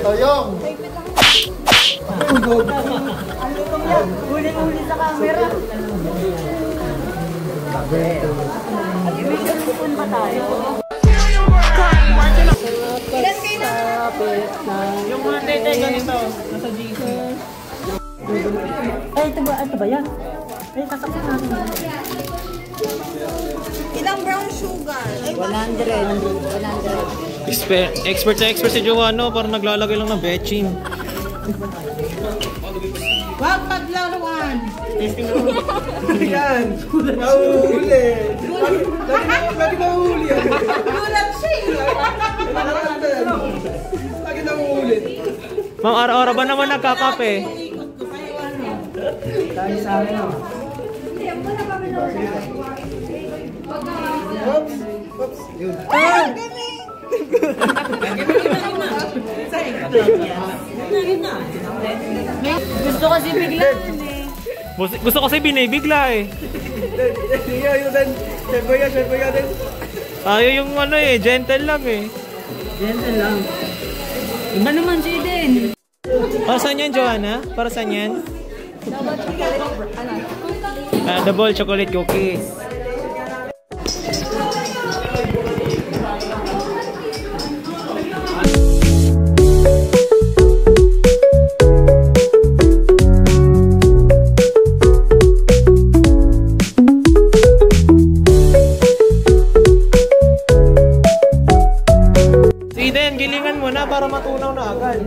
Toyong! Ang lutong yan. Huli-huli sa camera. Ibig spoon ba tayo? Ilan kayo na? Yung mga tetay ganito. Nasa GC. Ay, ito ba yan? Ay, kakapit natin. Ilang brown sugar? 100. Expert si Joanno. Parang naglalagay lang ng betchin. Wag paglaruan. Yan! Nahuli! Lagi nahuli yan! Gulat siya. Lagi nahuli! Ma'am, araw-araw ba naman nagkakape? Dahil sa akin. Oops! Oops! Yun! Gusto kasi bigla. Gusto kasi binibigla eh. Tayo yung ano eh, gentle lang eh. Gentle lang. Iba naman si Eden. Para saan yan, Joanna? Para saan yan? Double chocolate cookies. Gilingan mo na para matunaw na agad.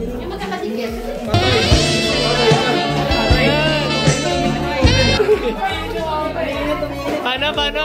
Paano?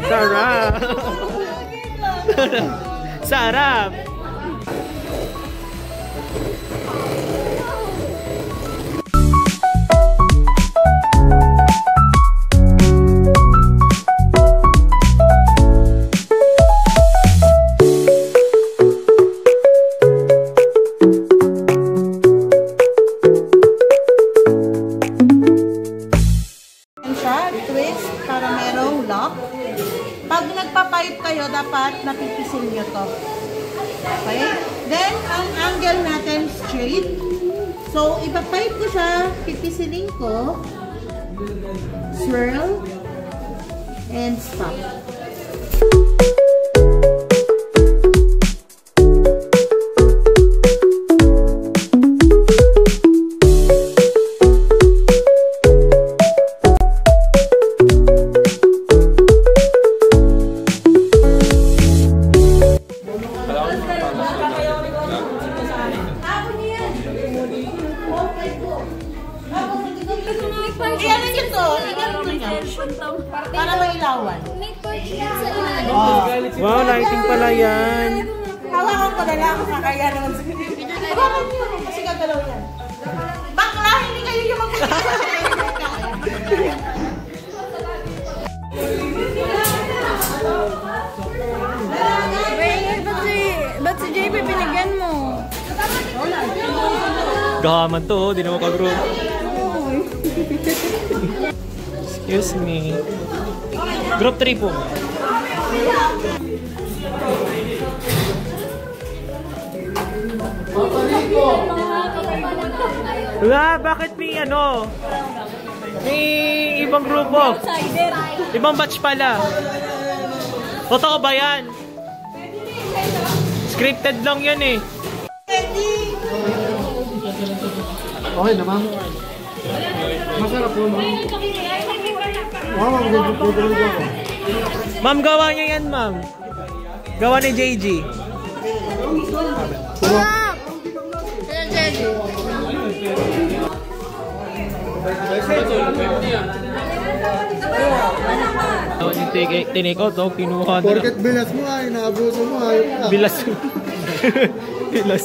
Sarap! Sarap! Twist para merong lock. Pag nagpa-pipe kayo, dapat napipisil nyo to. Okay? Then, ang angle natin straight. So, ipa-pipe ko siya, pipisilin ko, swirl, and stop. Para mailawan. Wow, lighting pala yan. Hawakan ko na lang, kakaya naman sa hawakan nyo, kasi gagalaw yan. Bakla, hindi kayo yung Ba't si JP pinigyan mo? Gahaman to, di naman ka-group. Excuse me. Group 3 po. Bakit may ano? May ibang grupo. Ibang batch pala. Totoo ba yan? Scripted lang yan eh. Okay naman. Masarap po, no? Wow, Ma'am, gawa niya yan, ma'am. Gawa ni JG. Yung tinake out, kinuha na. Porket bilas mo ay, naabuso mo ay. Bilas. Bilas.